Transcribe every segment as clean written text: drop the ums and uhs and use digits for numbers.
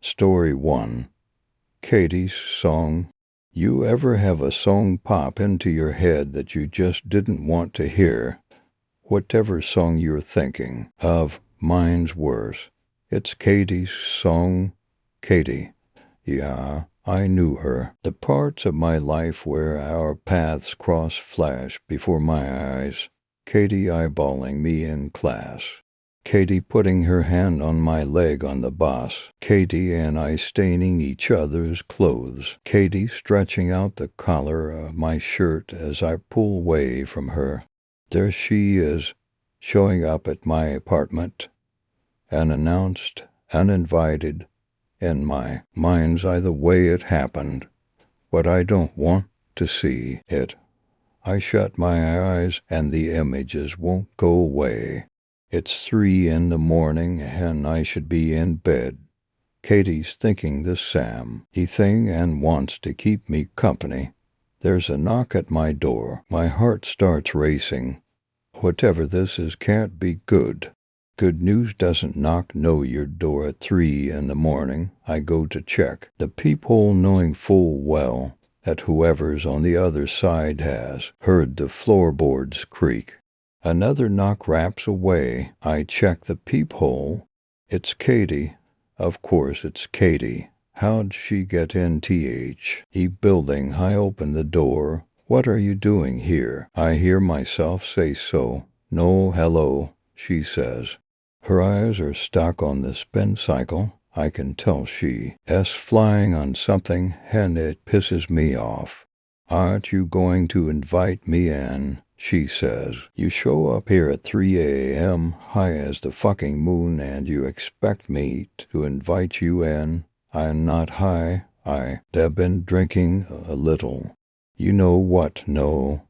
Story 1. Katie's Song. You ever have a song pop into your head that you just didn't want to hear? Whatever song you're thinking of, mine's worse. It's Katie's song. Katie. Yeah, I knew her. The parts of my life where our paths cross flash before my eyes. Katie eyeballing me in class. Katie putting her hand on my leg on the bus. Katie and I staining each other's clothes. Katie stretching out the collar of my shirt as I pull away from her. There she is, showing up at my apartment, unannounced, uninvited. In my mind's eye the way it happened, but I don't want to see it. I shut my eyes and the images won't go away. It's 3 in the morning and I should be in bed. Katie's thinking the same thing and wants to keep me company. There's a knock at my door. My heart starts racing. Whatever this is can't be good. Good news doesn't knock your door at 3 in the morning. I go to check the peephole knowing full well that whoever's on the other side has heard the floorboards creak. Another knock raps away. I check the peephole. It's Katie. Of course it's Katie. How'd she get in the building? I open the door. What are you doing here? I hear myself say so. No, hello, she says. Her eyes are stuck on the spin cycle. I can tell she's flying on something, and it pisses me off. Aren't you going to invite me in? She says. You show up here at 3 a.m. high as the fucking moon and you expect me to invite you in? I'm not high. I've been drinking a little. You know what? No,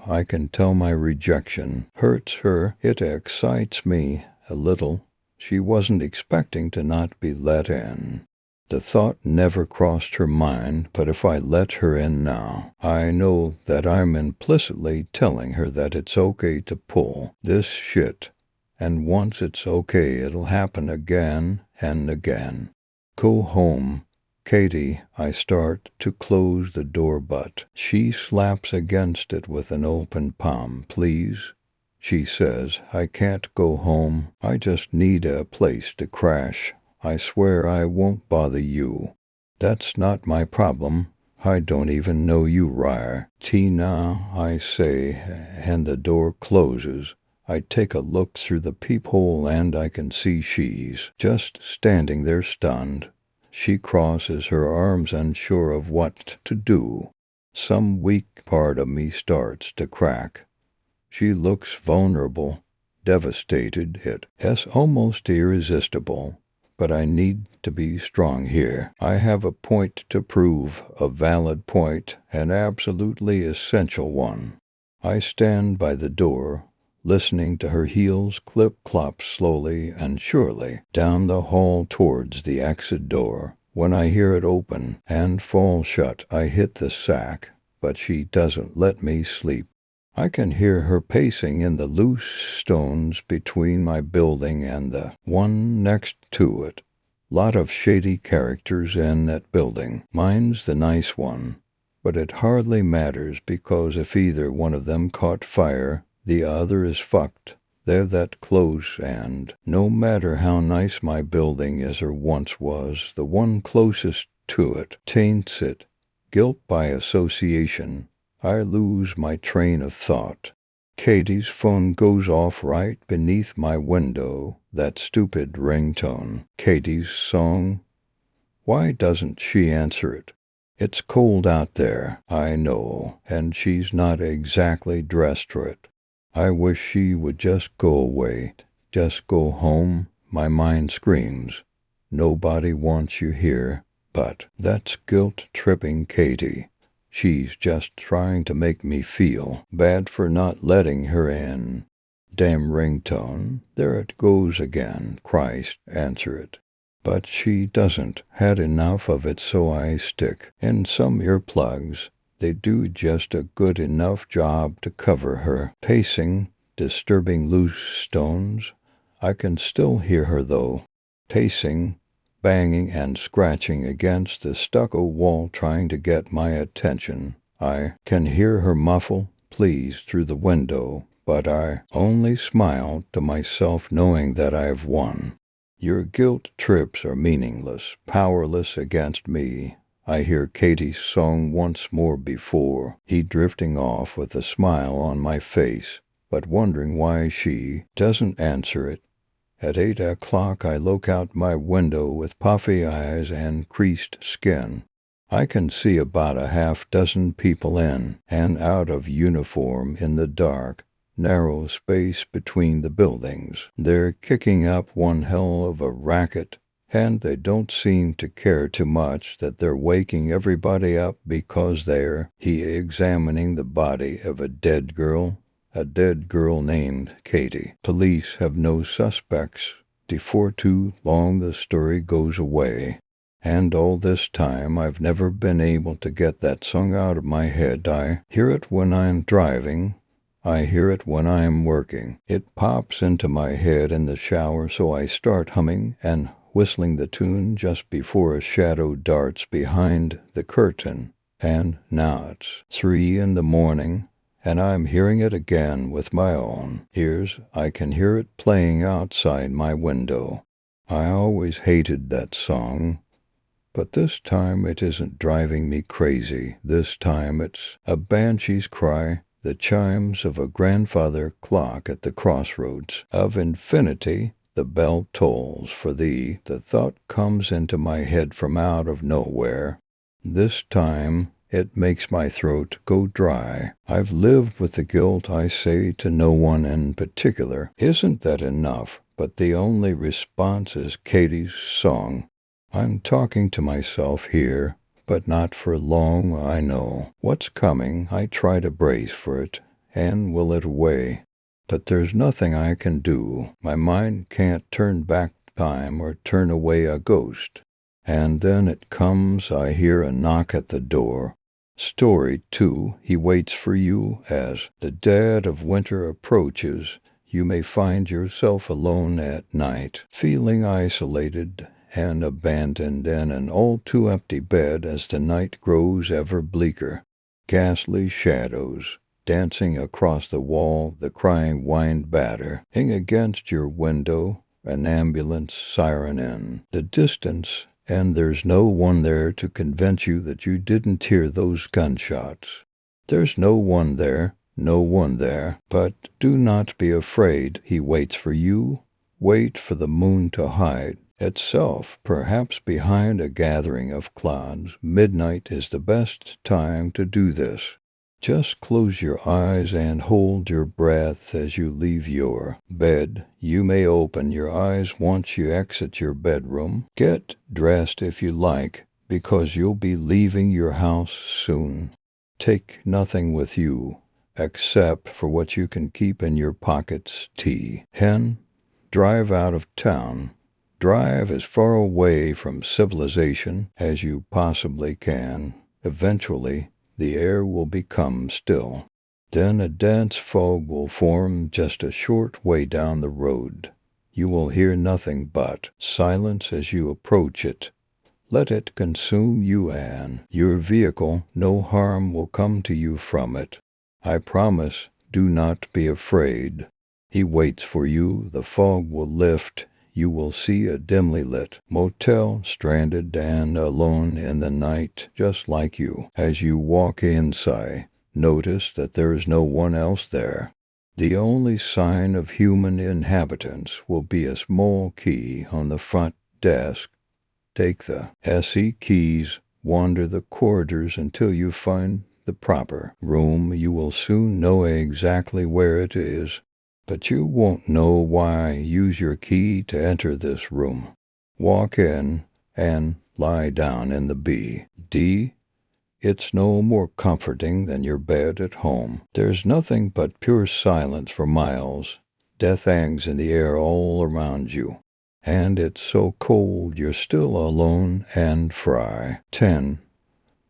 I can tell my rejection hurts her. It excites me a little. She wasn't expecting to not be let in. The thought never crossed her mind, but if I let her in now, I know that I'm implicitly telling her that it's okay to pull this shit. And once it's okay, it'll happen again and again. Go home, Katie. I start to close the door, but she slaps against it with an open palm. Please, she says, I can't go home. I just need a place to crash. I swear I won't bother you. That's not my problem. I don't even know you, Ryer. Tina, I say, and the door closes. I take a look through the peephole and I can see she's just standing there stunned. She crosses her arms unsure of what to do. Some weak part of me starts to crack. She looks vulnerable, devastated. It's almost irresistible. But I need to be strong here. I have a point to prove, a valid point, an absolutely essential one. I stand by the door, listening to her heels clip-clop slowly and surely down the hall towards the exit door. When I hear it open and fall shut, I hit the sack, but she doesn't let me sleep. I can hear her pacing in the loose stones between my building and the one next to it. Lot of shady characters in that building. Mine's the nice one. But it hardly matters because if either one of them caught fire, the other is fucked. They're that close, and no matter how nice my building is or once was, the one closest to it taints it. Guilt by association. I lose my train of thought. Katie's phone goes off right beneath my window, that stupid ringtone. Katie's song. Why doesn't she answer it? It's cold out there, I know, and she's not exactly dressed for it. I wish she would just go away, just go home. My mind screams, nobody wants you here, but that's guilt-tripping Katie. She's just trying to make me feel bad for not letting her in. Damn ringtone, there it goes again. Christ, answer it. But she doesn't. Had enough of it, so I stick in some earplugs. They do just a good enough job to cover her pacing, disturbing loose stones. I can still hear her though, pacing, banging and scratching against the stucco wall trying to get my attention. I can hear her muffle pleas through the window, but I only smile to myself knowing that I've won. Your guilt trips are meaningless, powerless against me. I hear Katie's song once more before he drifting off with a smile on my face, but wondering why she doesn't answer it. At 8 o'clock I look out my window with puffy eyes and creased skin. I can see about a half-dozen people in and out of uniform in the dark, narrow space between the buildings. They're kicking up one hell of a racket, and they don't seem to care too much that they're waking everybody up because they're examining the body of a dead girl named Katie. Police have no suspects. Before too long the story goes away. And all this time I've never been able to get that song out of my head. I hear it when I'm driving. I hear it when I'm working. It pops into my head in the shower, so I start humming and whistling the tune just before a shadow darts behind the curtain. And now it's 3 in the morning, and I'm hearing it again with my own ears. I can hear it playing outside my window. I always hated that song, but this time it isn't driving me crazy. This time it's a banshee's cry, the chimes of a grandfather clock at the crossroads of infinity. The bell tolls for thee. The thought comes into my head from out of nowhere. This time it makes my throat go dry. I've lived with the guilt, I say to no one in particular. Isn't that enough? But the only response is Katie's song. I'm talking to myself here, but not for long, I know. What's coming, I try to brace for it and will it away. But there's nothing I can do. My mind can't turn back time or turn away a ghost. And then it comes, I hear a knock at the door. Story 2, he waits for you as the dead of winter approaches. You may find yourself alone at night, feeling isolated and abandoned in an all-too-empty bed as the night grows ever bleaker. Ghastly shadows dancing across the wall, the crying wind battering against your window, an ambulance siren in the distance, and there's no one there to convince you that you didn't hear those gunshots. There's no one there, but do not be afraid. He waits for you. Wait for the moon to hide itself, perhaps behind a gathering of clouds. Midnight is the best time to do this. Just close your eyes and hold your breath as you leave your bed. You may open your eyes once you exit your bedroom. Get dressed if you like, because you'll be leaving your house soon. Take nothing with you, except for what you can keep in your pockets. Drive out of town. Drive as far away from civilization as you possibly can. Eventually, the air will become still. Then a dense fog will form just a short way down the road. You will hear nothing but silence as you approach it. Let it consume you and your vehicle. No harm will come to you from it. I promise, do not be afraid. He waits for you. The fog will lift. You will see a dimly lit motel, stranded and alone in the night, just like you. As you walk inside, notice that there is no one else there. The only sign of human inhabitants will be a small key on the front desk. Take the SE keys, wander the corridors until you find the proper room. You will soon know exactly where it is, but you won't know why. Use your key to enter this room. Walk in and lie down in the B.D. It's no more comforting than your bed at home. There's nothing but pure silence for miles. Death hangs in the air all around you. And it's so cold you're still alone and fry.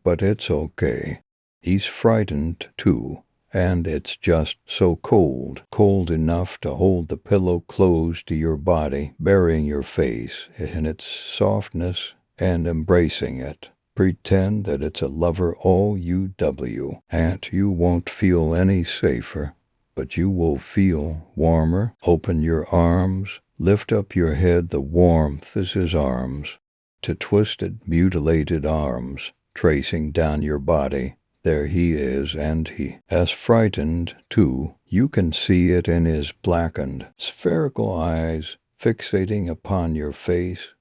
But it's okay. He's frightened too, and it's just so cold, cold enough to hold the pillow close to your body, burying your face in its softness and embracing it. Pretend that it's a lover all-you-w, and you won't feel any safer, but you will feel warmer. Open your arms, lift up your head, the warmth is his arms, to twisted, mutilated arms, tracing down your body. There he is, and he is frightened, too. You can see it in his blackened, spherical eyes, fixating upon your face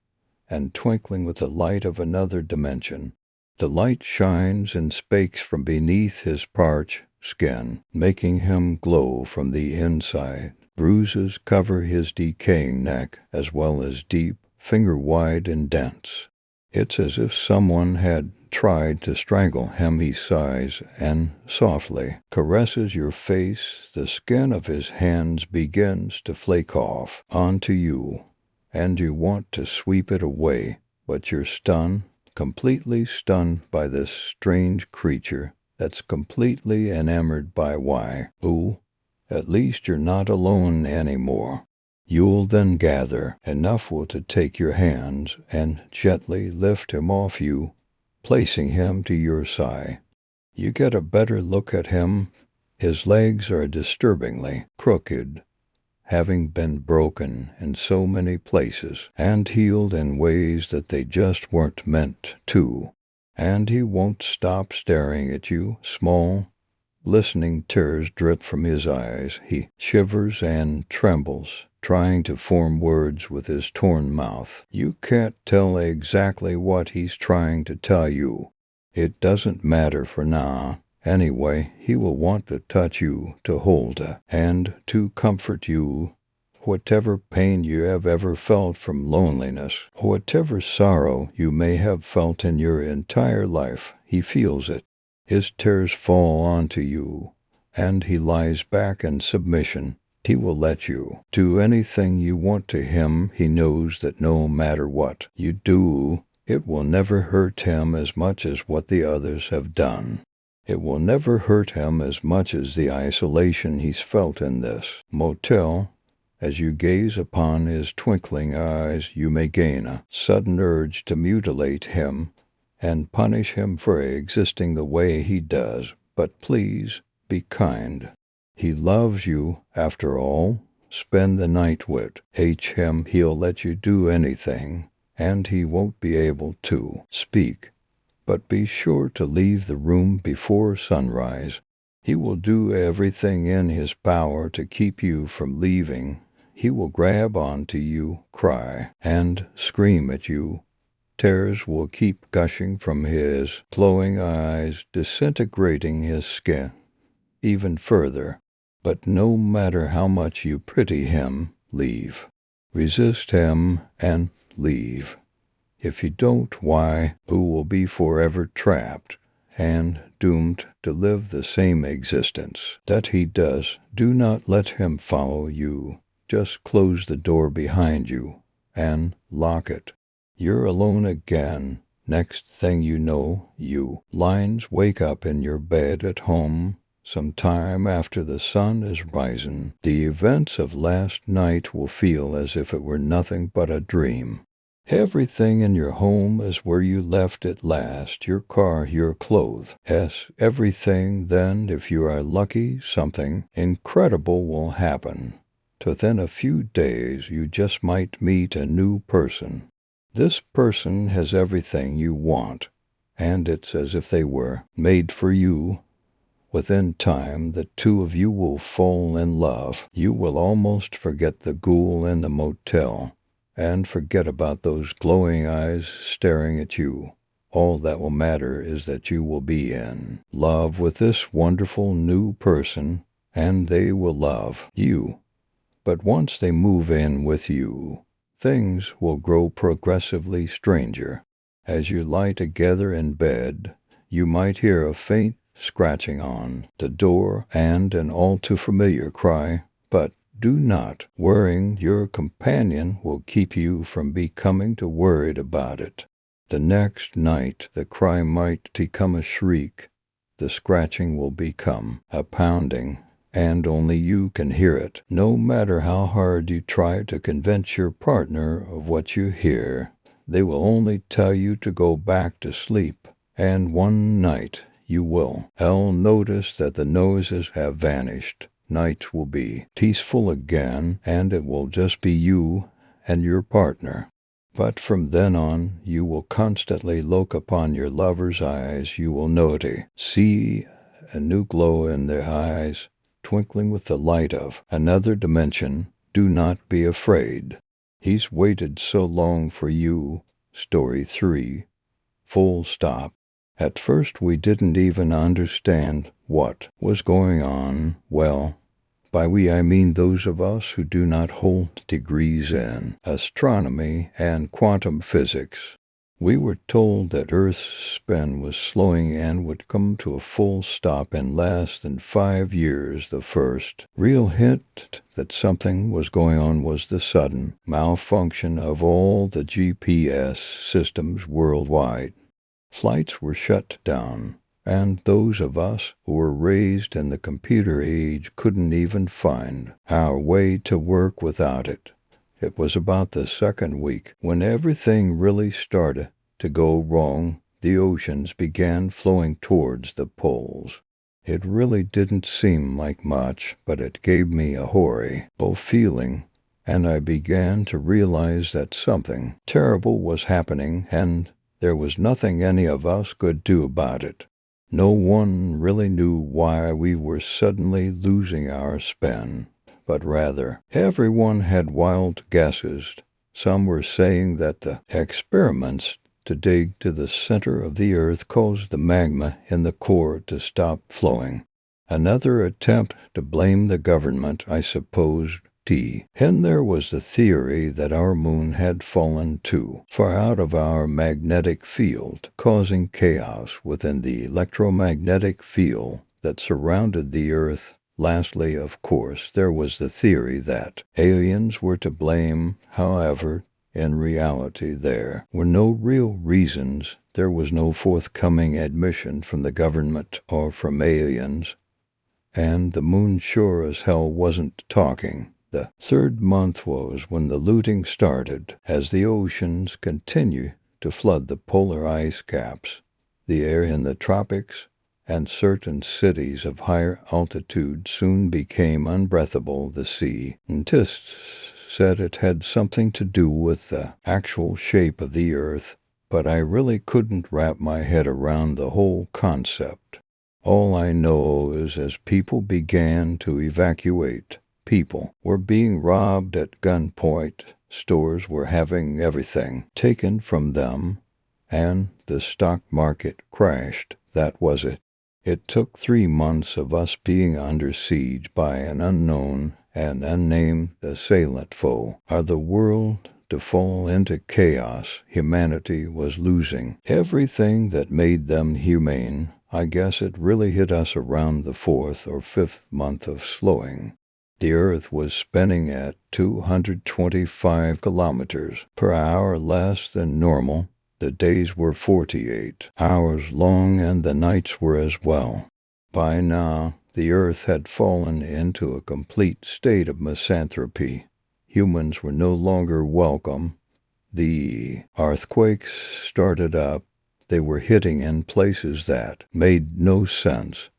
and twinkling with the light of another dimension. The light shines and speaks from beneath his parched skin, making him glow from the inside. Bruises cover his decaying neck, as well as deep, finger-wide indents. It's as if someone had tried to strangle him. He sighs and softly caresses your face. The skin of his hands begins to flake off onto you, and you want to sweep it away, but you're stunned, completely stunned by this strange creature that's completely enamored by why. Ooh, at least you're not alone anymore. You'll then gather enough will to take your hands and gently lift him off you, placing him to your side. You get a better look at him. His legs are disturbingly crooked, having been broken in so many places and healed in ways that they just weren't meant to. And he won't stop staring at you. Small, glistening tears drip from his eyes. He shivers and trembles, trying to form words with his torn mouth. You can't tell exactly what he's trying to tell you. It doesn't matter for now. Anyway, he will want to touch you, to hold you, and to comfort you. Whatever pain you have ever felt from loneliness, whatever sorrow you may have felt in your entire life, he feels it. His tears fall onto you, and he lies back in submission. He will let you do anything you want to him. He knows that no matter what you do, it will never hurt him as much as what the others have done. It will never hurt him as much as the isolation he's felt in this motel. As you gaze upon his twinkling eyes, you may gain a sudden urge to mutilate him and punish him for existing the way he does. But please, be kind. He loves you, after all. Spend the night with him. He'll let you do anything, and he won't be able to speak. But be sure to leave the room before sunrise. He will do everything in his power to keep you from leaving. He will grab onto you, cry, and scream at you. Tears will keep gushing from his glowing eyes, disintegrating his skin even further. But no matter how much you pity him, leave. Resist him and leave. If you don't, why, you will be forever trapped and doomed to live the same existence that he does. Do not let him follow you. Just close the door behind you and lock it. You're alone again. Next thing you know, you lines wake up in your bed at home some time after the sun is rising. The events of last night will feel as if it were nothing but a dream. Everything in your home is where you left it last, your car, your clothes. Yes, everything. Then, if you are lucky, something incredible will happen. Within a few days, you just might meet a new person. This person has everything you want, and it's as if they were made for you. Within time, the two of you will fall in love. You will almost forget the ghoul in the motel, and forget about those glowing eyes staring at you. All that will matter is that you will be in love with this wonderful new person, and they will love you. But once they move in with you, things will grow progressively stranger. As you lie together in bed, you might hear a faint scratching on the door and an all too familiar cry, but do not. Worrying your companion will keep you from becoming too worried about it. The next night the cry might become a shriek. the scratching will become a pounding, and only you can hear it. No matter how hard you try to convince your partner of what you hear, they will only tell you to go back to sleep. And one night you will. I'll notice that the noises have vanished. Nights will be peaceful again, and it will just be you and your partner. But from then on, you will constantly look upon your lover's eyes. You will see a new glow in their eyes, twinkling with the light of another dimension. Do not be afraid. He's waited so long for you. Story 3. Full stop. At first we didn't even understand what was going on. Well, by we I mean those of us who do not hold degrees in astronomy and quantum physics. We were told that Earth's spin was slowing and would come to a full stop in less than 5 years. The first real hint that something was going on was the sudden malfunction of all the GPS systems worldwide. Flights were shut down, and those of us who were raised in the computer age couldn't even find our way to work without it. It was about the second week when everything really started to go wrong. The oceans began flowing towards the poles. It really didn't seem like much, but it gave me a horrible feeling, and I began to realize that something terrible was happening, and there was nothing any of us could do about it. No one really knew why we were suddenly losing our spin, but rather everyone had wild guesses. Some were saying that the experiments to dig to the center of the earth caused the magma in the core to stop flowing. Another attempt to blame the government, I suppose. And there was the theory that our moon had fallen too far out of our magnetic field, causing chaos within the electromagnetic field that surrounded the Earth. Lastly, of course, there was the theory that aliens were to blame. However, in reality, there were no real reasons. There was no forthcoming admission from the government or from aliens, and the moon sure as hell wasn't talking. The third month was when the looting started. As the oceans continue to flood the polar ice caps, the air in the tropics and certain cities of higher altitude soon became unbreathable. The scientists said it had something to do with the actual shape of the Earth, but I really couldn't wrap my head around the whole concept. All I know is as people began to evacuate, people were being robbed at gunpoint, stores were having everything taken from them, and the stock market crashed. That was it. It took 3 months of us being under siege by an unknown and unnamed assailant foe, or the world to fall into chaos. Humanity was losing everything that made them humane. I guess it really hit us around the 4th or 5th month of slowing. The Earth was spinning at 225 kilometers per hour, less than normal. The days were 48 hours long, and the nights were as well. By now, the Earth had fallen into a complete state of misanthropy. Humans were no longer welcome. The earthquakes started up. They were hitting in places that made no sense,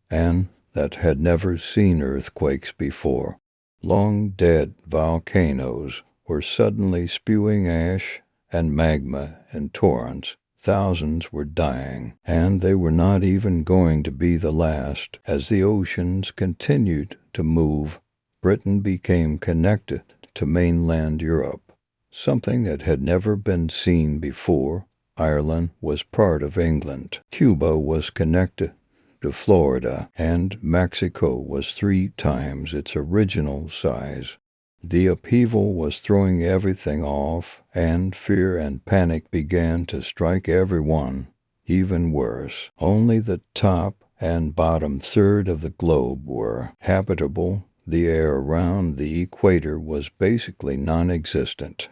and that had never seen earthquakes before. Long-dead volcanoes were suddenly spewing ash and magma in torrents. Thousands were dying, and they were not even going to be the last. As the oceans continued to move, Britain became connected to mainland Europe, something that had never been seen before. Ireland was part of England. Cuba was connected to Florida, and Mexico was 3 times its original size. The upheaval was throwing everything off, and fear and panic began to strike everyone. Even worse, only the top and bottom third of the globe were habitable. The air around the equator was basically non-existent.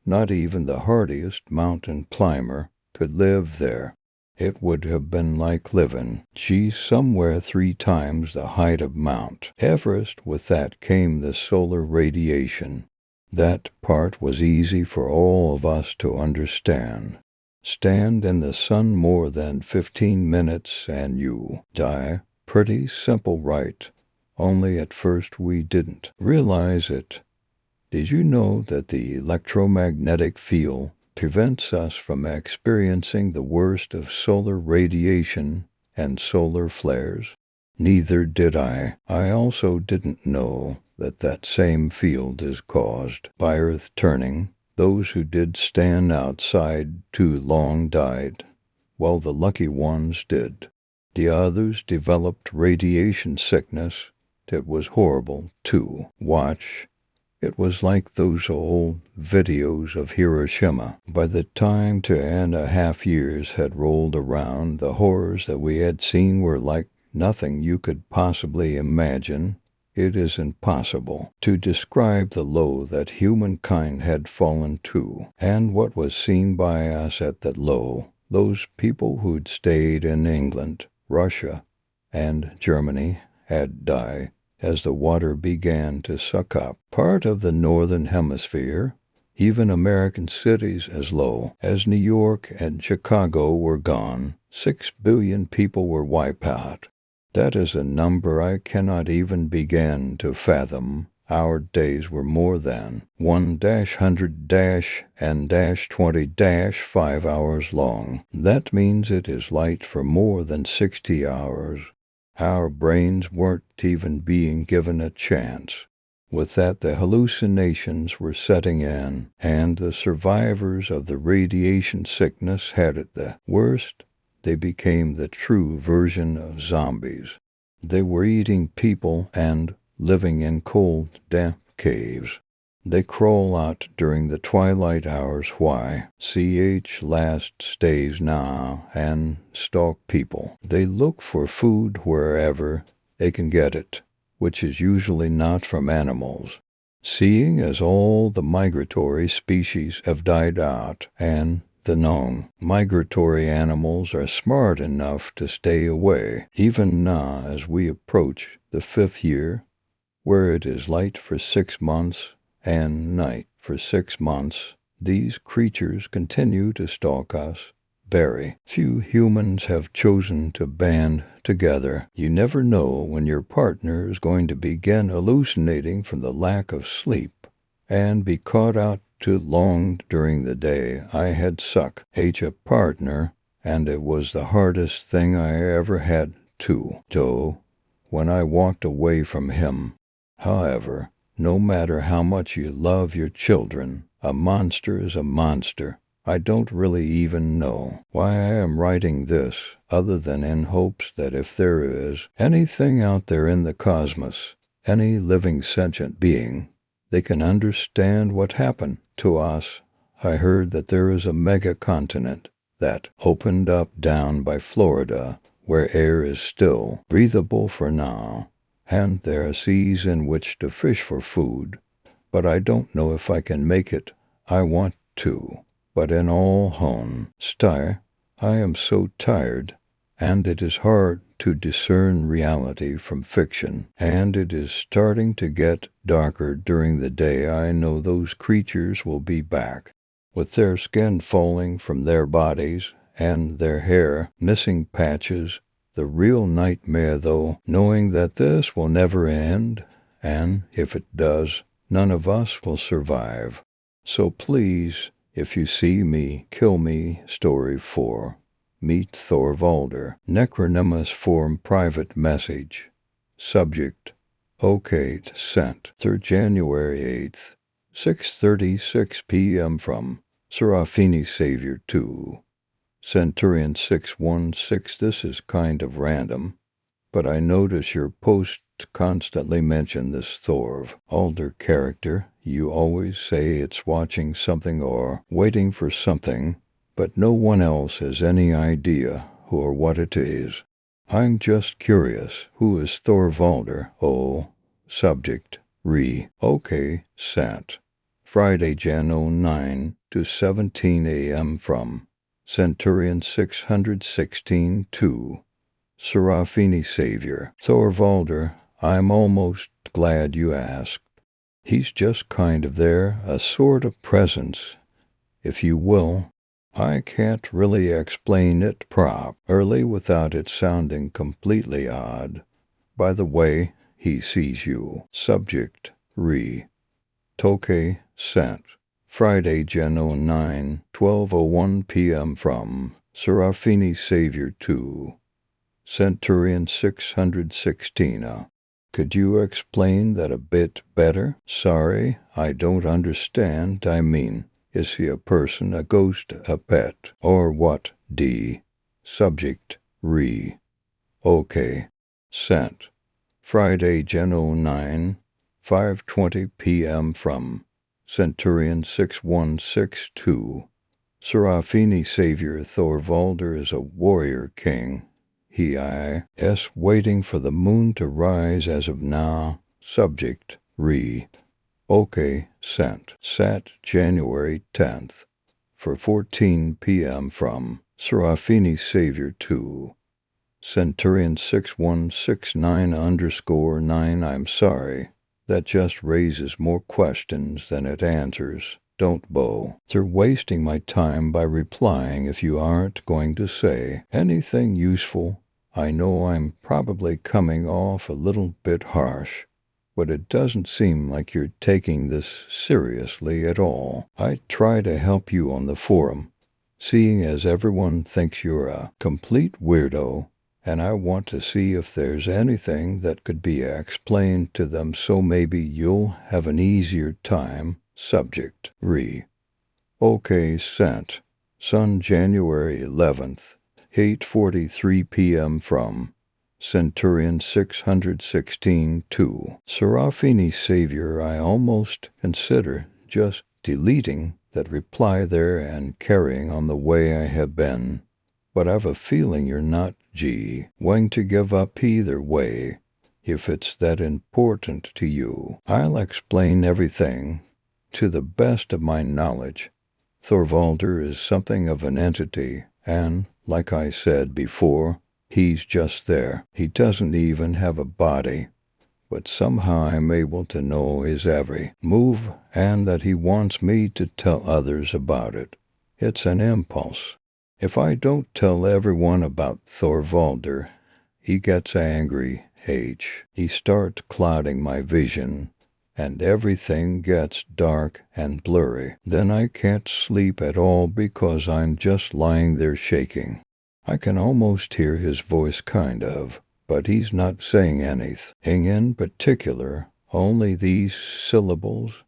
Not even the hardiest mountain climber could live there. It would have been like living, somewhere 3 times the height of Mount Everest. With that came the solar radiation. That part was easy for all of us to understand. Stand in the sun more than 15 minutes and you die. Pretty simple, right? Only at first we didn't realize it. Did you know that the electromagnetic field prevents us from experiencing the worst of solar radiation and solar flares? Neither did I. I also didn't know that that same field is caused by Earth turning. Those who did stand outside too long died, while the lucky ones did. The others developed radiation sickness. It was horrible to watch. It was like those old videos of Hiroshima. By the time 2.5 years had rolled around, the horrors that we had seen were like nothing you could possibly imagine. It is impossible to describe the low that humankind had fallen to, and what was seen by us at that low. Those people who'd stayed in England, Russia, and Germany had died as the water began to suck up part of the northern hemisphere. Even American cities as low as New York and Chicago were gone. 6 billion people were wiped out. That is a number I cannot even begin to fathom. Our days were more than 1-100-and-20-5 hours long. That means it is light for more than 60 hours. Our brains weren't even being given a chance. With that, the hallucinations were setting in, and the survivors of the radiation sickness had it the worst. They became the true version of zombies. They were eating people and living in cold, damp caves. They crawl out during the twilight hours. Why? Last stays now and stalk people. They look for food wherever they can get it, which is usually not from animals. Seeing as all the migratory species have died out and the known migratory animals are smart enough to stay away, even now as we approach the 5th year, where it is light for 6 months and night for 6 months, these creatures continue to stalk us. Very few humans have chosen to band together. You never know when your partner is going to begin hallucinating from the lack of sleep and be caught out too long during the day. I had such a partner, and it was the hardest thing I ever had to do when I walked away from him. However, no matter how much you love your children, a monster is a monster. I don't really even know why I am writing this, other than in hopes that if there is anything out there in the cosmos, any living sentient being, they can understand what happened to us. I heard that there is a mega-continent that opened up down by Florida, where air is still breathable for now, and there are seas in which to fish for food. But I don't know if I can make it. I want to. But in all honesty, I am so tired, and it is hard to discern reality from fiction, and it is starting to get darker during the day. I know those creatures will be back, with their skin falling from their bodies and their hair missing patches. The real nightmare, though, knowing that this will never end, and if it does, none of us will survive. So please, if you see me, kill me. Story 4. Meet Thorvalder. Necronymous form private message. Subject. Okay, sent. 3rd January 8th. 6:36 p.m. from Serafini Savior 2. Centurion 616. This is kind of random, but I notice your posts constantly mention this Thorvalder character. You always say it's watching something or waiting for something, but no one else has any idea who or what it is. I'm just curious. Who is Thorvalder? Oh, subject. Okay, sat. Friday, Jan 09 to 17 a.m. from Centurion 616-2. Serafini Savior. Thorvalder, I'm almost glad you asked. He's just kind of there, a sort of presence, if you will. I can't really explain it properly without it sounding completely odd. By the way, he sees you. Subject, Toke, sent. Friday, Jan 9, 12:01 p.m. from Serafini Savior 2. Centurion 616. Could you explain that a bit better? Sorry, I don't understand. I mean, is he a person, a ghost, a pet, or what? D. Subject, Okay. Sent. Friday, Jan 9, 5:20 p.m. from Centurion 6162. Serafini Savior Thorvalder is a warrior king. He is waiting for the moon to rise as of now. Subject, Okay, sent. Sat January 10th for 14 p.m. from Serafini Savior 2. Centurion 6169_9. I'm sorry. That just raises more questions than it answers. Don't bother wasting my time by replying if you aren't going to say anything useful. I know I'm probably coming off a little bit harsh, but it doesn't seem like you're taking this seriously at all. I try to help you on the forum, seeing as everyone thinks you're a complete weirdo, and I want to see if there's anything that could be explained to them so maybe you'll have an easier time. Subject, Okay, sent. Sun, January 11th, 8:43 p.m. from Centurion 616-2. Serafini Savior, I almost consider just deleting that reply there and carrying on the way I have been. But I've a feeling you're not going to give up either way. If it's that important to you, I'll explain everything to the best of my knowledge. Thorvalder is something of an entity, and, like I said before, he's just there. He doesn't even have a body, but somehow I'm able to know his every move and that he wants me to tell others about it. It's an impulse. If I don't tell everyone about Thorvalder, he gets angry. He starts clouding my vision, and everything gets dark and blurry. Then I can't sleep at all because I'm just lying there shaking. I can almost hear his voice kind of, but he's not saying anything in particular, only these syllables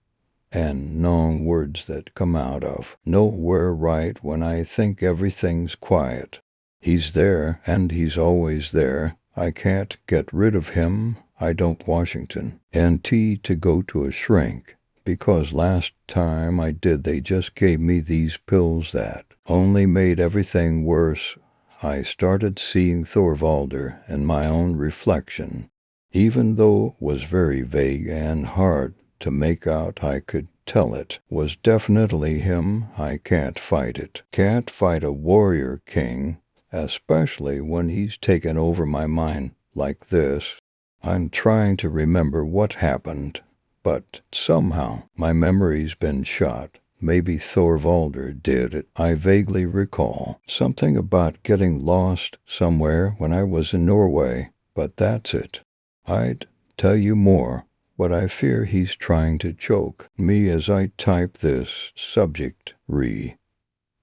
and long words that come out of nowhere right when I think everything's quiet. He's there, and he's always there. I can't get rid of him. I don't Washington NT to go to a shrink, because last time I did they just gave me these pills that only made everything worse. I started seeing Thorvalder and my own reflection. Even though it was very vague and hard to make out, I could tell it was definitely him. I can't fight it. Can't fight a warrior king, especially when he's taken over my mind like this. I'm trying to remember what happened, but somehow my memory's been shot. Maybe Thorvalder did it. I vaguely recall something about getting lost somewhere when I was in Norway, but that's it. I'd tell you more, but I fear he's trying to choke me as I type this. Subject,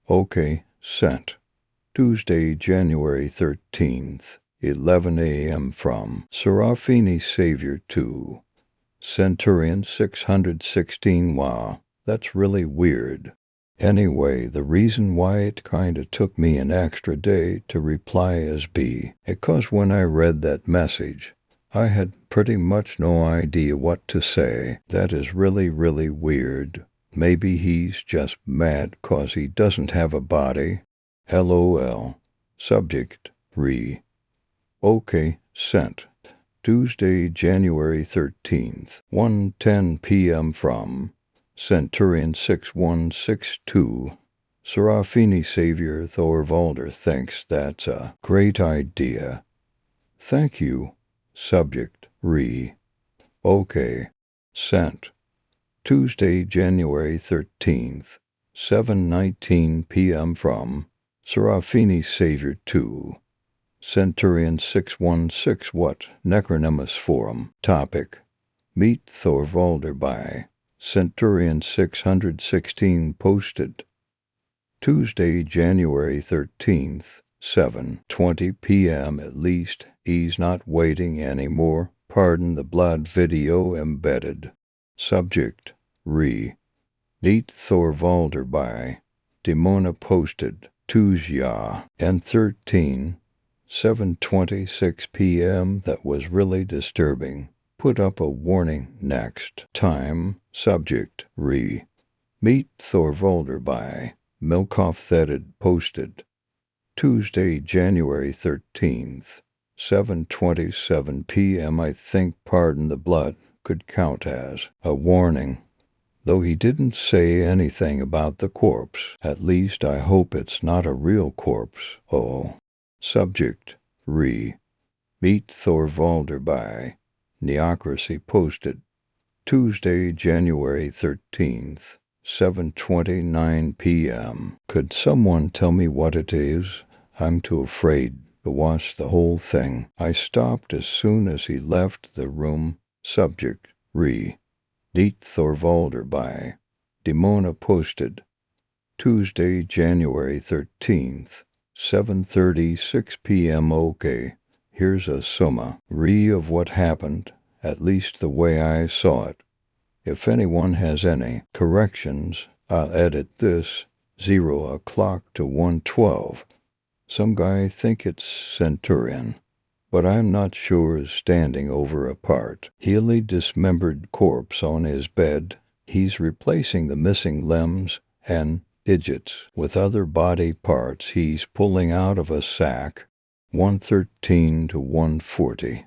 Okay, sent. Tuesday, January 13th, 11 a.m. from Serafini Savior 2. Centurion 616. Wow, that's really weird. Anyway, the reason why it kinda took me an extra day to reply is because when I read that message, I had pretty much no idea what to say. That is really, really weird. Maybe he's just mad 'cause he doesn't have a body. LOL. Subject, Okay, sent. Tuesday, January 13th, 1:10 p.m. from Centurion 6162. Serafini Savior Thorvalder thinks that's a great idea. Thank you. Subject, re. Okay. Sent. Tuesday, January 13th, 7:19 p.m. from Serafini Savior 2. Centurion 616 What? Necronymus Forum. Topic. Meet Thorvalder by Centurion 616 posted. Tuesday, January 13th, 7:20 p.m. At least he's not waiting anymore. Pardon the blood video embedded. Subject, re. Meet Thorvalder by Demona posted. Tuesday, and 7:26 p.m. That was really disturbing. Put up a warning next time. Subject, re. Meet Thorvalder by Milkoff Thetted posted. Tuesday, January 13th, 7:27 p.m. I think pardon the blood could count as a warning. Though he didn't say anything about the corpse, at least I hope it's not a real corpse. Oh. Subject, re. Meet Thorvalder by Neocracy posted. Tuesday, January 13th, 7:29 p.m. Could someone tell me what it is? I'm too afraid to watch the whole thing. I stopped as soon as he left the room. Subject, re. Meet Thorvalder by Demona posted. Tuesday, January 13th, 7:36 p.m. Okay, here's a summary of what happened, at least the way I saw it. If anyone has any corrections, I'll edit this. 0 o'clock to 1:12. Some guy think it's Centurion, but I'm not sure is standing over a part. Healy dismembered corpse on his bed. He's replacing the missing limbs and digits with other body parts he's pulling out of a sack. 1:13 to 1:40.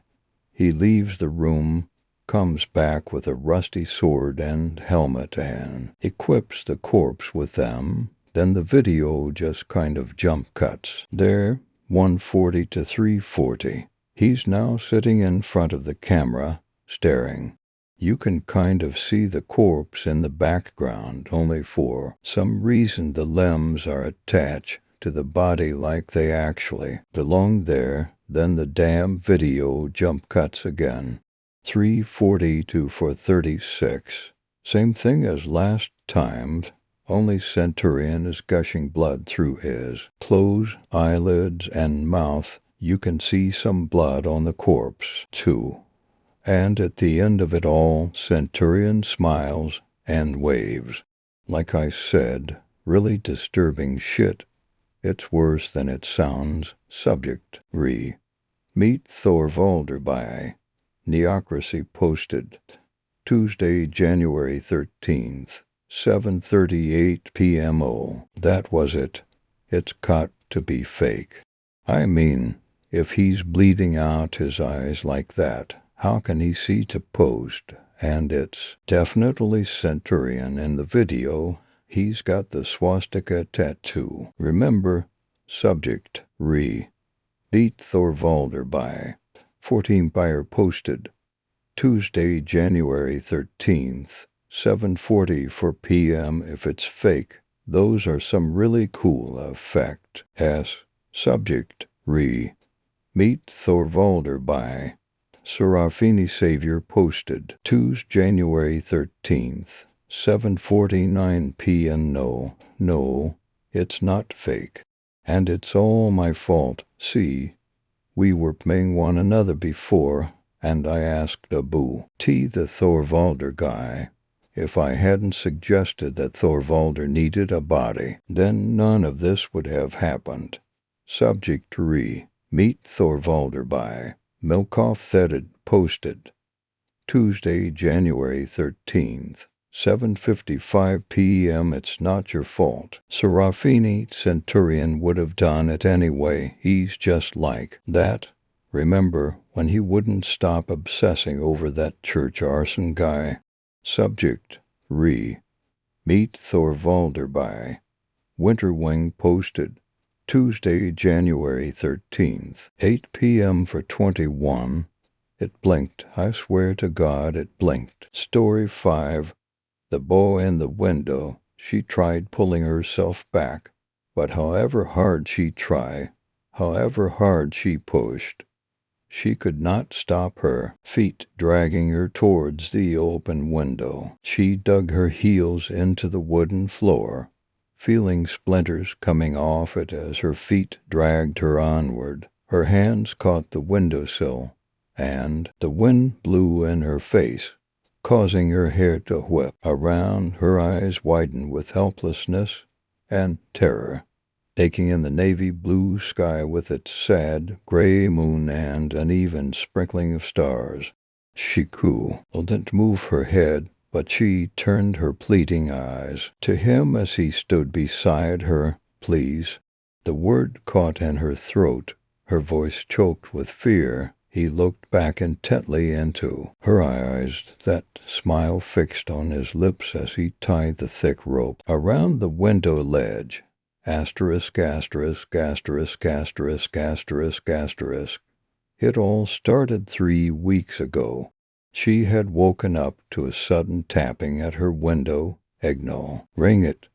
He leaves the room, comes back with a rusty sword and helmet and equips the corpse with them. Then the video just kind of jump cuts. There, 1:40 to 3:40. He's now sitting in front of the camera, staring. You can kind of see the corpse in the background, only for some reason the limbs are attached to the body like they actually belong there. Then the damn video jump cuts again. 3:40 to 4:36. Same thing as last time, only Centurion is gushing blood through his closed eyelids and mouth. You can see some blood on the corpse, too. And at the end of it all, Centurion smiles and waves. Like I said, really disturbing shit. It's worse than it sounds. Subject, re. Meet Thorvalder by Neocracy posted. Tuesday, January 13th, 7:38 p.m. Oh, that was it. It's got to be fake. I mean, if he's bleeding out his eyes like that, how can he see to post? And it's definitely Centurion in the video. He's got the swastika tattoo. Remember, subject, re. Meet Thorvalder by 14 Buyer posted. Tuesday, January 13th, 7:44 p.m. If it's fake, those are some really cool effect. S. Subject, re. Meet Thorvalder by Serafini Savior posted. Tuesday, January 13th, 7:49 p.m. No, it's not fake. And it's all my fault. See, we were playing one another before, and I asked Abu T, the Thorvalder guy, if I hadn't suggested that Thorvalder needed a body, then none of this would have happened. Subject, re. Meet Thorvalder by Milkoff Thetted posted. Tuesday, January 13th, 7:55 p.m. It's not your fault. Serafini Centurion would have done it anyway. He's just like that. Remember when he wouldn't stop obsessing over that church arson guy? Subject, re. Meet Thorvalder by Winter Wing posted, Tuesday, January 13th, 8 p.m. for 21. It blinked. I swear to God it blinked. Story 5. The boy in the window. She tried pulling herself back, but however hard she tried, however hard she pushed, she could not stop her feet dragging her towards the open window. She dug her heels into the wooden floor, feeling splinters coming off it as her feet dragged her onward. Her hands caught the windowsill, and the wind blew in her face, causing her hair to whip around. Her eyes widened with helplessness and terror, taking in the navy blue sky with its sad gray moon and an even sprinkling of stars. She couldn't move her head, but she turned her pleading eyes to him as he stood beside her. Please. The word caught in her throat, her voice choked with fear. He looked back intently into her eyes, that smile fixed on his lips as he tied the thick rope around the window ledge. Asterisk, asterisk, asterisk, asterisk, asterisk, asterisk. It all started 3 weeks ago. She had woken up to a sudden tapping at her window. Egnal. Ring it.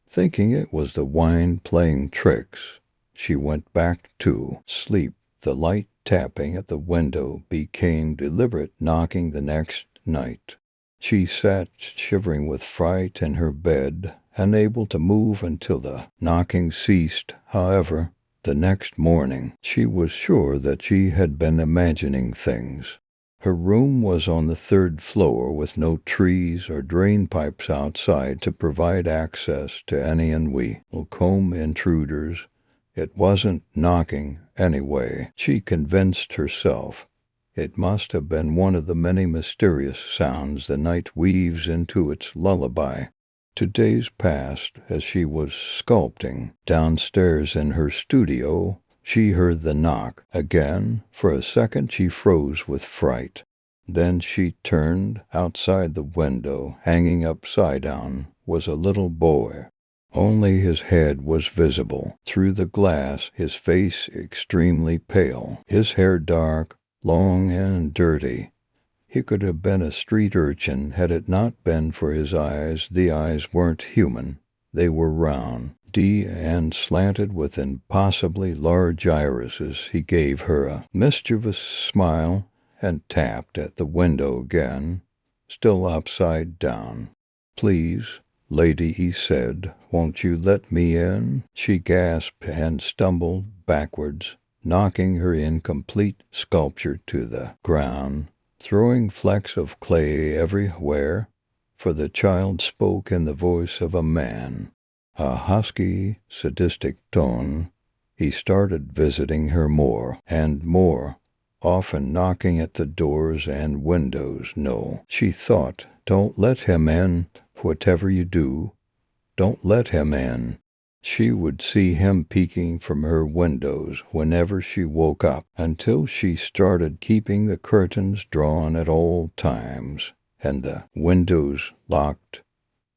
Thinking it was the wind playing tricks, she went back to sleep. The light tapping at the window became deliberate knocking the next night. She sat shivering with fright in her bed, unable to move until the knocking ceased. However, the next morning, she was sure that she had been imagining things. Her room was on the 3rd floor with no trees or drain pipes outside to provide access to any unwelcome intruders. It wasn't knocking anyway, she convinced herself. It must have been one of the many mysterious sounds the night weaves into its lullaby. 2 days passed as she was sculpting downstairs in her studio. She heard the knock again. For a second she froze with fright. Then she turned. Outside the window, hanging upside down, was a little boy. Only his head was visible through the glass, his face extremely pale, his hair dark, long and dirty. He could have been a street urchin had it not been for his eyes. The eyes weren't human. They were round, and slanted with impossibly large irises. He gave her a mischievous smile and tapped at the window again, still upside down. Please, lady, he said, won't you let me in? She gasped and stumbled backwards, knocking her incomplete sculpture to the ground, throwing flecks of clay everywhere, for the child spoke in the voice of a man, a husky, sadistic tone. He started visiting her more and more, often knocking at the doors and windows. No, she thought, don't let him in. Whatever you do, don't let him in. She would see him peeking from her windows whenever she woke up, until she started keeping the curtains drawn at all times and the windows locked.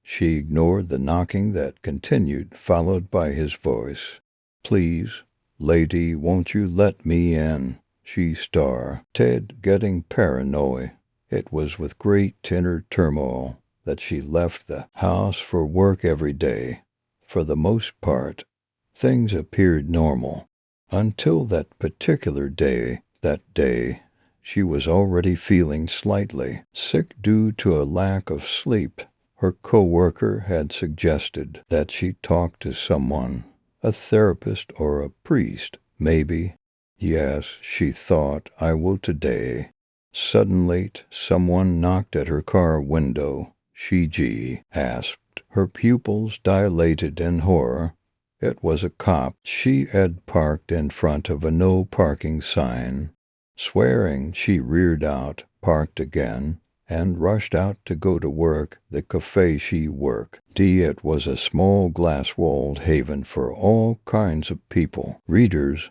She ignored the knocking that continued, followed by his voice. Please, lady, won't you let me in? She started getting paranoid. It was with great inner turmoil that she left the house for work every day. For the most part, things appeared normal, until that particular day. That day, she was already feeling slightly sick due to a lack of sleep. Her co-worker had suggested that she talk to someone, a therapist or a priest, maybe. Yes, she thought, I will today. Suddenly, someone knocked at her car window. She gasped. Her pupils dilated in horror. It was a cop. She had parked in front of a no parking sign. Swearing, she reared out, parked again, and rushed out to go to work, the cafe she worked. It was a small glass-walled haven for all kinds of people, readers,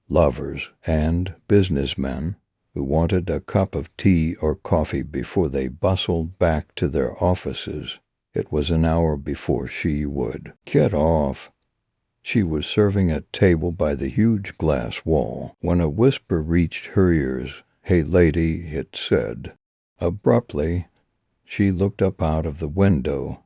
lovers, and businessmen who wanted a cup of tea or coffee before they bustled back to their offices. It was an hour before she would get off. She was serving at table by the huge glass wall when a whisper reached her ears. "Hey, lady," it said. Abruptly, she looked up out of the window,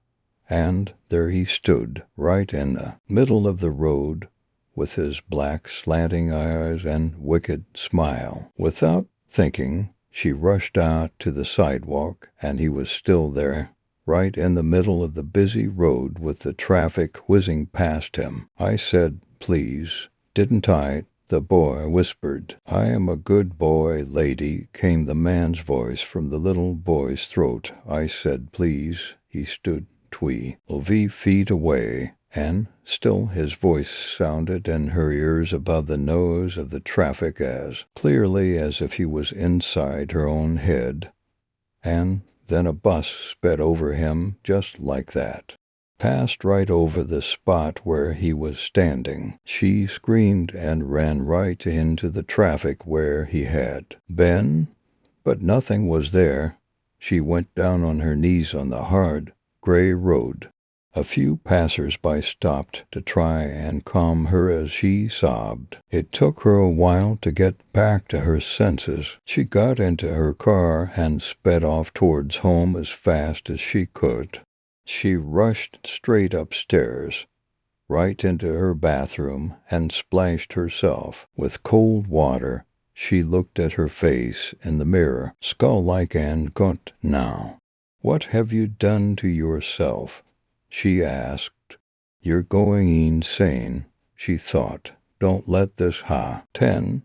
and there he stood, right in the middle of the road, with his black slanting eyes and wicked smile. Without thinking, she rushed out to the sidewalk, and he was still there, right in the middle of the busy road with the traffic whizzing past him. "I said, please, didn't I?" the boy whispered. "I am a good boy, lady," came the man's voice from the little boy's throat. "I said, please." He stood 12 feet away, and still his voice sounded in her ears above the noise of the traffic as clearly as if he was inside her own head. And then a bus sped over him just like that. Passed right over the spot where he was standing. She screamed and ran right into the traffic where he had been, but nothing was there. She went down on her knees on the hard, gray road. A few passers-by stopped to try and calm her as she sobbed. It took her a while to get back to her senses. She got into her car and sped off towards home as fast as she could. She rushed straight upstairs, right into her bathroom, and splashed herself with cold water. She looked at her face in the mirror, skull-like and gaunt now. "What have you done to yourself?" she asked. "You're going insane," she thought. "Don't let this happen.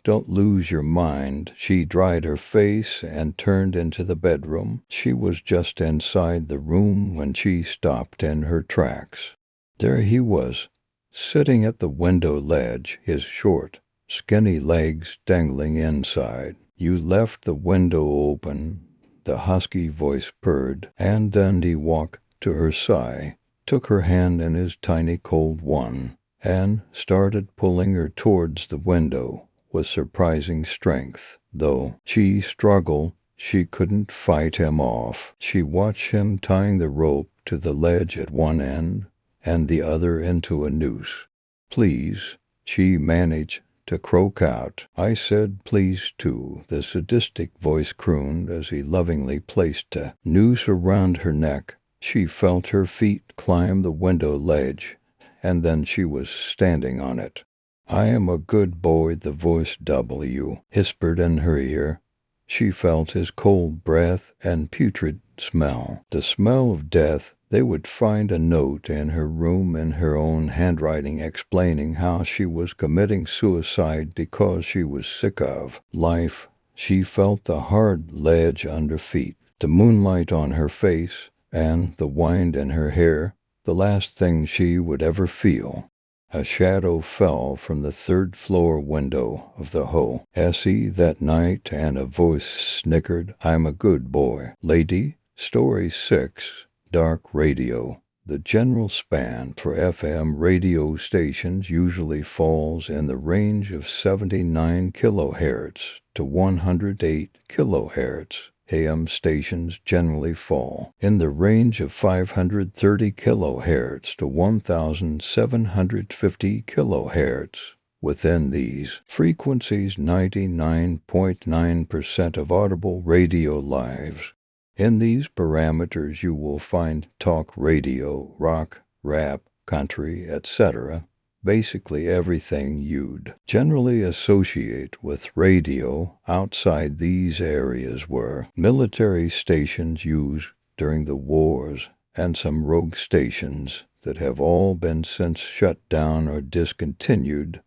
Don't lose your mind." She dried her face and turned into the bedroom. She was just inside the room when she stopped in her tracks. There he was, sitting at the window ledge, his short, skinny legs dangling inside. "You left the window open," the husky voice purred, and then he walked to her side, took her hand in his tiny cold one, and started pulling her towards the window with surprising strength. Though she struggled, she couldn't fight him off. She watched him tying the rope to the ledge at one end and the other into a noose. "Please," she managed to croak out. "I said please too," the sadistic voice crooned as he lovingly placed a noose around her neck. She felt her feet climb the window ledge, and then she was standing on it. "I am a good boy," the voice whispered in her ear. She felt his cold breath and putrid smell, the smell of death. They would find a note in her room in her own handwriting explaining how she was committing suicide because she was sick of life. She felt the hard ledge under feet, the moonlight on her face, and the wind in her hair, the last thing she would ever feel. A shadow fell from the third-floor window of the HOSE that night, and a voice snickered, "I'm a good boy, lady." Story 6. Dark Radio. The general span for FM radio stations usually falls in the range of 79 kHz to 108 kHz. AM stations generally fall in the range of 530 kHz to 1,750 kHz. Within these frequencies, 99.9% of audible radio lives. In these parameters you will find talk radio, rock, rap, country, etc. Basically everything you'd generally associate with radio. Outside these areas were military stations used during the wars and some rogue stations that have all been since shut down or discontinued.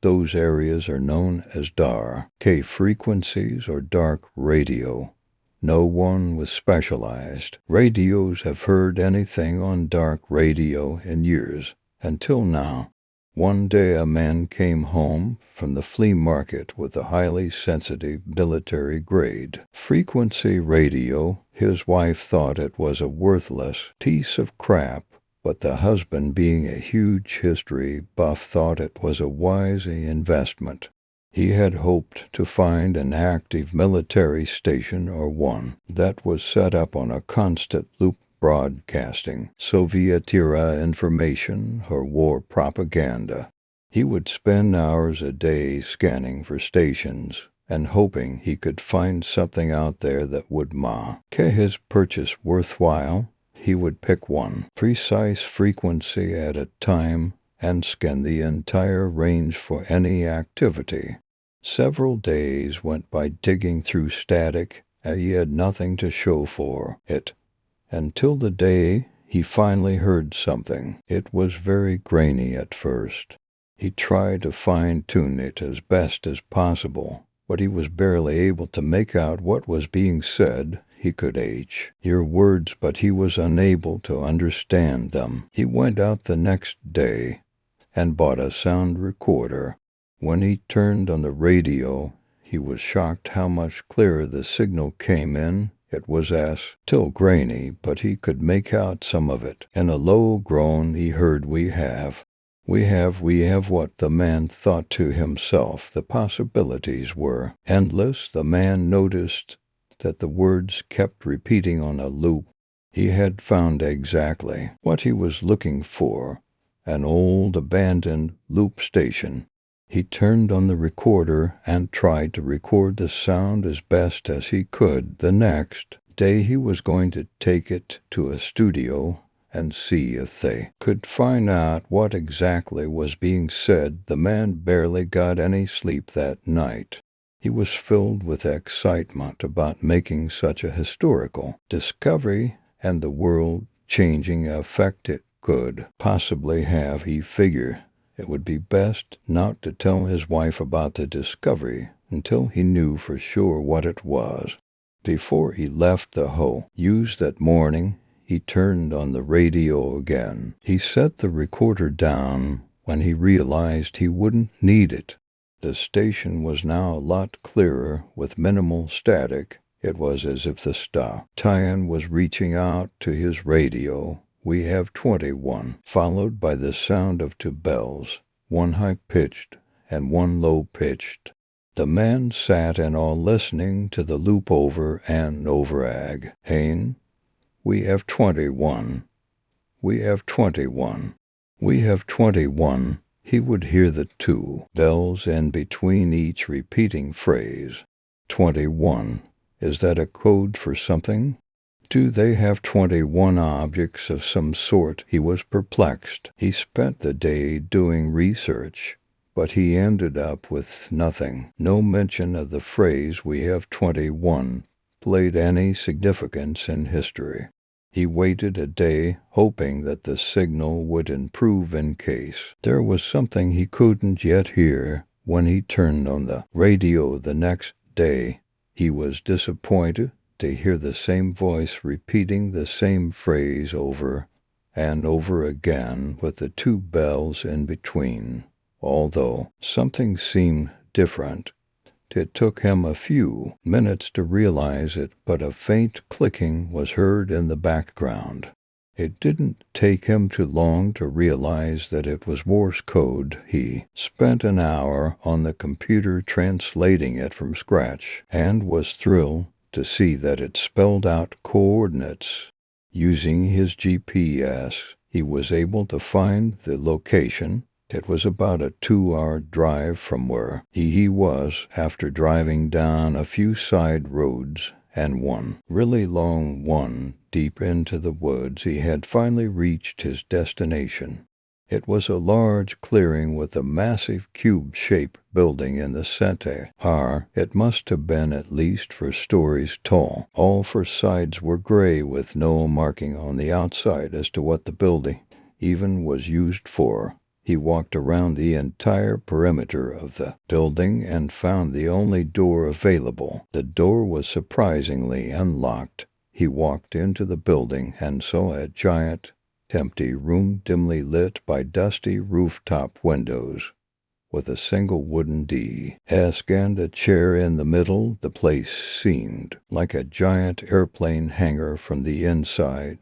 Those areas are known as dark frequencies or dark radio. No one with specialized radios have heard anything on dark radio in years, until now. One day a man came home from the flea market with a highly sensitive military-grade frequency radio. His wife thought it was a worthless piece of crap, but the husband, being a huge history buff, thought it was a wise investment. He had hoped to find an active military station or one that was set up on a constant loop broadcasting, Soviet-era information, or war propaganda. He would spend hours a day scanning for stations and hoping he could find something out there that would make his purchase worthwhile. He would pick one precise frequency at a time and scan the entire range for any activity. Several days went by digging through static, and he had nothing to show for it, until the day he finally heard something. It was very grainy at first. He tried to fine-tune it as best as possible, but he was barely able to make out what was being said. He could hear words, but he was unable to understand them. He went out the next day and bought a sound recorder. When he turned on the radio, he was shocked how much clearer the signal came in. It was still grainy, but he could make out some of it. In a low groan he heard, we have what the man thought to himself. The possibilities were endless. The man noticed that the words kept repeating on a loop. He had found exactly what he was looking for, an old abandoned loop station. He turned on the recorder and tried to record the sound as best as he could. The next day he was going to take it to a studio and see if they could find out what exactly was being said. The man barely got any sleep that night. He was filled with excitement about making such a historical discovery and the world-changing effect it could possibly have. He figured it would be best not to tell his wife about the discovery until he knew for sure what it was. Before he left the house that morning, he turned on the radio again. He set the recorder down when he realized he wouldn't need it. The station was now a lot clearer with minimal static. It was as if the stallion was reaching out to his radio. We have 21, followed by the sound of two bells, one high-pitched and one low-pitched. The man sat in awe listening to the loop over and over again. We have 21. We have 21. We have 21. He would hear the two bells in between each repeating phrase. 21. Is that a code for something? Do they have 21 objects of some sort? He was perplexed. He spent the day doing research, but he ended up with nothing. No mention of the phrase we have 21 played any significance in history. He waited a day, hoping that the signal would improve in case there was something he couldn't yet hear. When he turned on the radio the next day, he was disappointed to hear the same voice repeating the same phrase over and over again with the two bells in between. Although something seemed different, it took him a few minutes to realize it, but a faint clicking was heard in the background. It didn't take him too long to realize that it was Morse code. He spent an hour on the computer translating it from scratch and was thrilled to see that it spelled out coordinates. Using his GPS, he was able to find the location. It was about a 2-hour drive from where he was after driving down a few side roads and one really long one deep into the woods. He had finally reached his destination. It was a large clearing with a massive cube-shaped building in the center. It must have been at least 4 stories tall. All 4 sides were gray with no marking on the outside as to what the building even was used for. He walked around the entire perimeter of the building and found the only door available. The door was surprisingly unlocked. He walked into the building and saw a giant, empty room dimly lit by dusty rooftop windows, with a single wooden desk and a chair in the middle. The place seemed like a giant airplane hangar from the inside.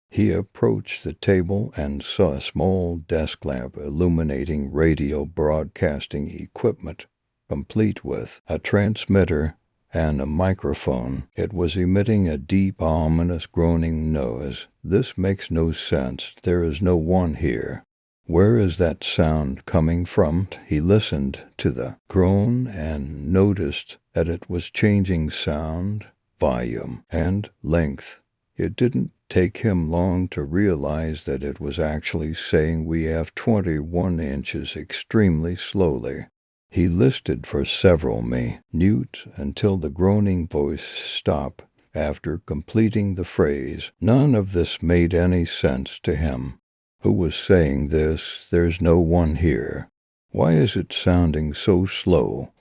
He approached the table and saw a small desk lamp illuminating radio broadcasting equipment, complete with a transmitter and a microphone. It was emitting a deep, ominous groaning noise. "This makes no sense. There is no one here. Where is that sound coming from?" He listened to the groan and noticed that it was changing sound, volume, and length. It didn't take him long to realize that it was actually saying "we have 21 inches" extremely slowly. He listened for several minutes until the groaning voice stopped after completing the phrase. None of this made any sense to him. Who was saying this? "There's no one here." Why is it sounding so slow?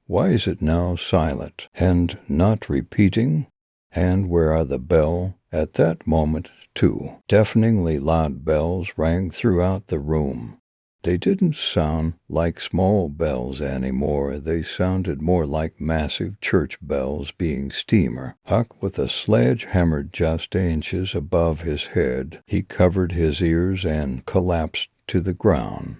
Why is it now silent and not repeating? And where are the bells? At that moment, two deafeningly loud bells rang throughout the room. They didn't sound like small bells anymore. They sounded more like massive church bells being steamer. Huck, with a sledge-hammer just inches above his head, he covered his ears and collapsed to the ground.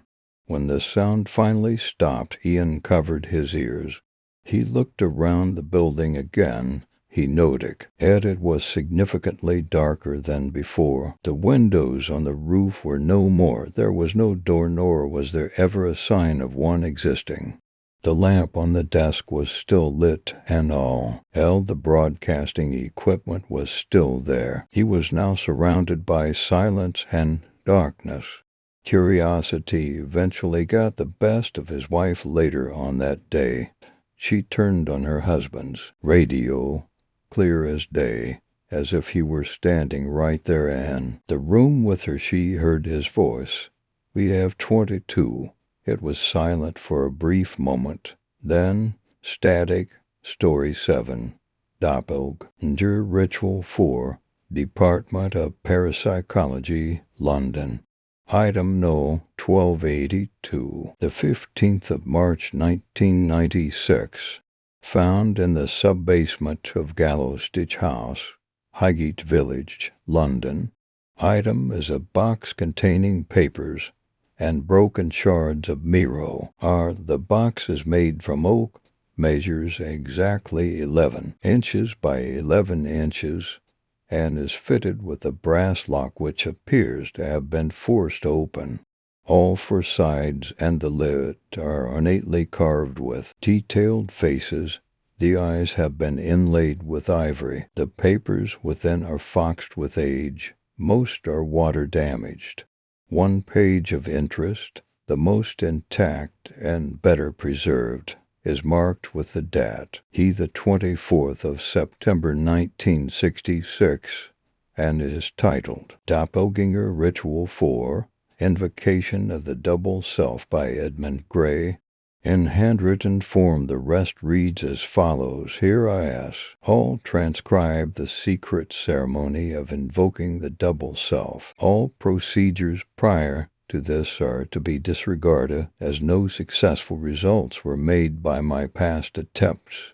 When the sound finally stopped, Ian covered his ears. He looked around the building again. He noted that it was significantly darker than before. The windows on the roof were no more. There was no door, nor was there ever a sign of one existing. The lamp on the desk was still lit, and all the broadcasting equipment was still there. He was now surrounded by silence and darkness. Curiosity eventually got the best of his wife later on that day. She turned on her husband's radio, clear as day, as if he were standing right there in the room with her. She heard his voice. "We have 22. It was silent for a brief moment. Then, static. Story 7. Doppelganger Ritual 4. Department of Parapsychology, London. Item No. 1282. The 15th of March, 1996. Found in the sub-basement of Gallows Ditch House, Highgate Village, London. Item is a box containing papers and broken shards of mirror. The box is made from oak, measures exactly 11 inches by 11 inches, and is fitted with a brass lock which appears to have been forced open. All four sides and the lid are ornately carved with detailed faces. The eyes have been inlaid with ivory. The papers within are foxed with age. Most are water-damaged. One page of interest, the most intact and better preserved, is marked with the date, the 24th of September 1966, and is titled Doppelganger Ritual 4, Invocation of the Double Self by Edmund Gray. In handwritten form, the rest reads as follows. Here I ask all transcribe the secret ceremony of invoking the double self. All procedures prior to this are to be disregarded, as no successful results were made by my past attempts.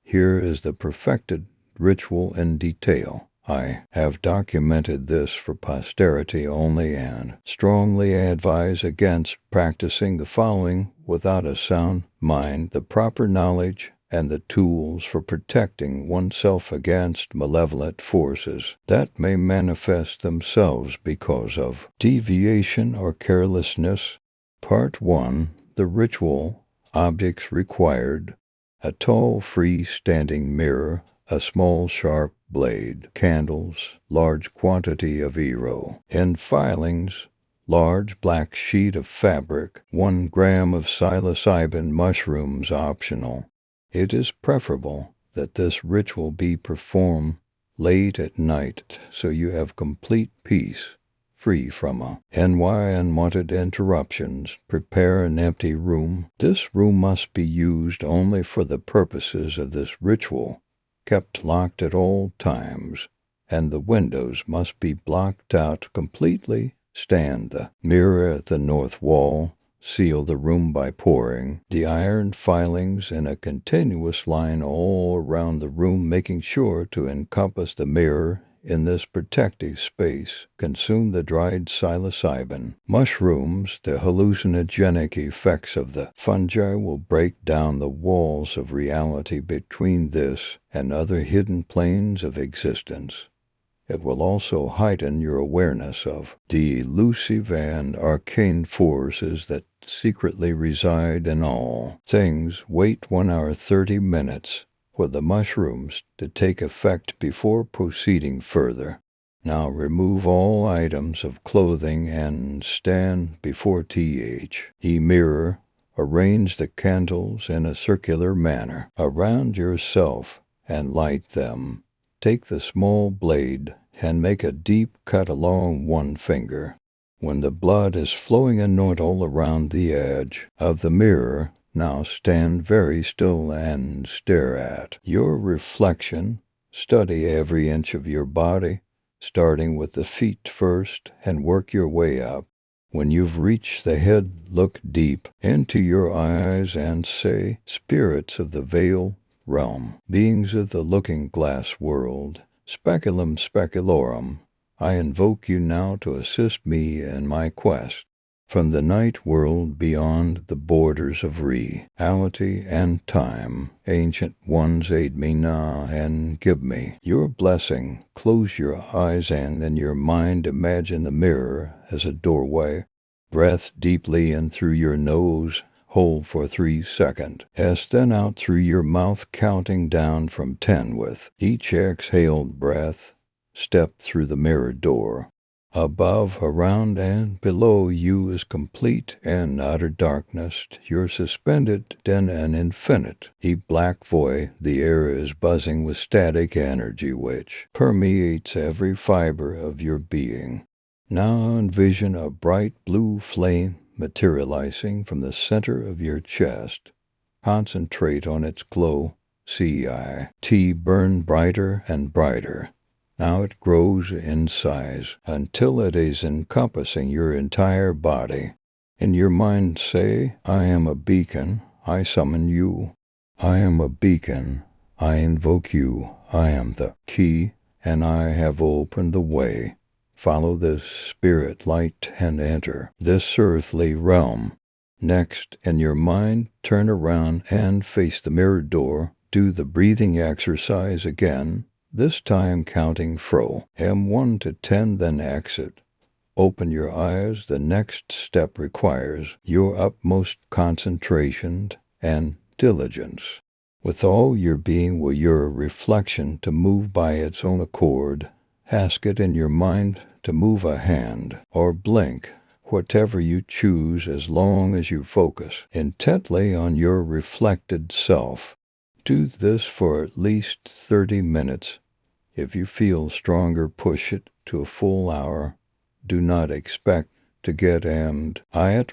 Here is the perfected ritual in detail. I have documented this for posterity only and strongly advise against practicing the following without a sound mind, the proper knowledge, and the tools for protecting oneself against malevolent forces that may manifest themselves because of deviation or carelessness. Part 1. The ritual objects required: a tall free-standing mirror, a small sharp blade, candles, large quantity of ero in filings, large black sheet of fabric, 1 gram of psilocybin mushrooms optional. It is preferable that this ritual be performed late at night so you have complete peace, free from unwanted interruptions. Prepare an empty room. This room must be used only for the purposes of this ritual, kept locked at all times, and the windows must be blocked out completely. Stand the mirror at the north wall. Seal the room by pouring the iron filings in a continuous line all around the room, making sure to encompass the mirror in this protective space. Consume the dried psilocybin. Mushrooms, the hallucinogenic effects of the fungi will break down the walls of reality between this and other hidden planes of existence. It will also heighten your awareness of the elusive and arcane forces that secretly reside in all things. Wait 1 hour 30 minutes for the mushrooms to take effect before proceeding further. Now remove all items of clothing and stand before the mirror. Arrange the candles in a circular manner around yourself and light them. Take the small blade and make a deep cut along one finger. When the blood is flowing, anoint all around the edge of the mirror. Now stand very still and stare at your reflection. Study every inch of your body, starting with the feet first, and work your way up. When you've reached the head, look deep into your eyes and say, "Spirits of the veil realm, beings of the looking-glass world, speculum speculorum, I invoke you now to assist me in my quest. From the night world beyond the borders of reality and time, ancient ones, aid me now and give me your blessing." Close your eyes and in your mind imagine the mirror as a doorway. Breath deeply in through your nose. Hold for 3 seconds. Then out through your mouth, counting down from 10 with each exhaled breath. Step through the mirror door. Above, around, and below you is complete and utter darkness. You're suspended in an infinite black void. The air is buzzing with static energy which permeates every fiber of your being. Now envision a bright blue flame materializing from the center of your chest. Concentrate on its glow. See it burn brighter and brighter. Now it grows in size until it is encompassing your entire body. In your mind say, "I am a beacon, I summon you. I am a beacon, I invoke you. I am the key, and I have opened the way. Follow this spirit light and enter this earthly realm." Next, in your mind, turn around and face the mirror door. Do the breathing exercise again, this time counting from 1 to 10, then exit. Open your eyes. The next step requires your utmost concentration and diligence. With all your being, will your reflection to move by its own accord. Ask it in your mind to move a hand or blink, whatever you choose, as long as you focus intently on your reflected self. Do this for at least 30 minutes. If you feel stronger, push it to a full hour. Do not expect to get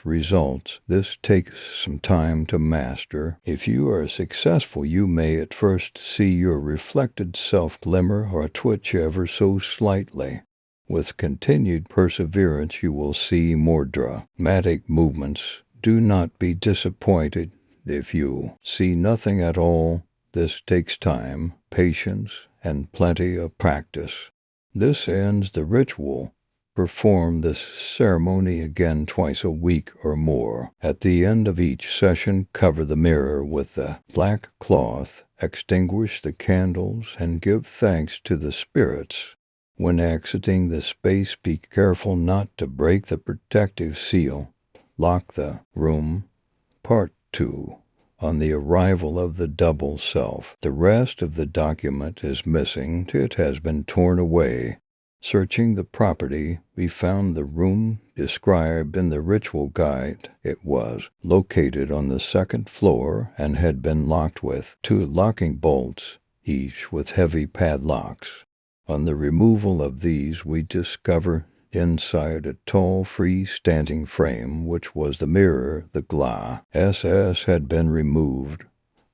results. This takes some time to master. If you are successful, you may at first see your reflected self glimmer or twitch ever so slightly. With continued perseverance, you will see more dramatic movements. Do not be disappointed if you see nothing at all. This takes time, patience, and plenty of practice. This ends the ritual. Perform this ceremony again twice a week or more. At the end of each session, cover the mirror with the black cloth, extinguish the candles, and give thanks to the spirits. When exiting the space, be careful not to break the protective seal. Lock the room. Part 2. On the arrival of the double self, the rest of the document is missing. It has been torn away. Searching the property, we found the room described in the ritual guide. It was located on the 2nd floor and had been locked with 2 locking bolts, each with heavy padlocks. On the removal of these, we discover inside a tall freestanding frame, which was the mirror, the glass had been removed.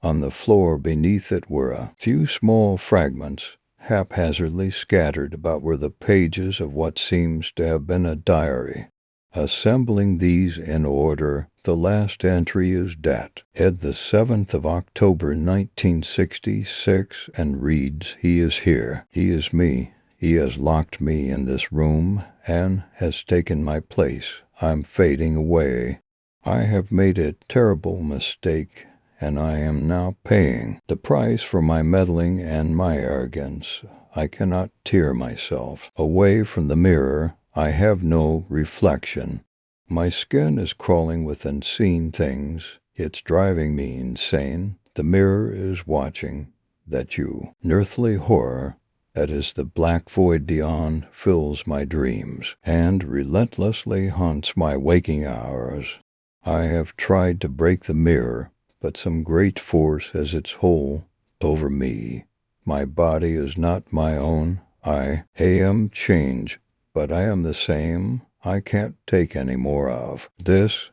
On the floor beneath it were a few small fragments, haphazardly scattered about were the pages of what seems to have been a diary. Assembling these in order, the last entry is dated the 7th of October 1966 and reads, "He is here. He is me. He has locked me in this room and has taken my place. I'm fading away. I have made a terrible mistake, and I am now paying the price for my meddling and my arrogance. I cannot tear myself away from the mirror. I have no reflection. My skin is crawling with unseen things. It's driving me insane. The mirror is watching that you, earthly horror, that is the black void beyond, fills my dreams and relentlessly haunts my waking hours. I have tried to break the mirror, but some great force has its hold over me. My body is not my own. I am changed, but I am the same. I can't take any more of this.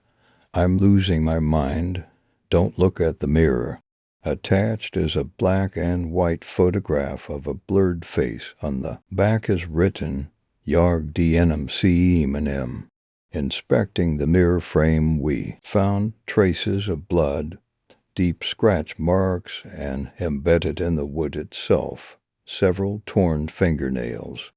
I'm losing my mind. Don't look at the mirror. Attached is a black and white photograph of a blurred face. On the back is written, Yarg DNMC. Inspecting the mirror frame, we found traces of blood, deep scratch marks, and embedded in the wood itself, several torn fingernails.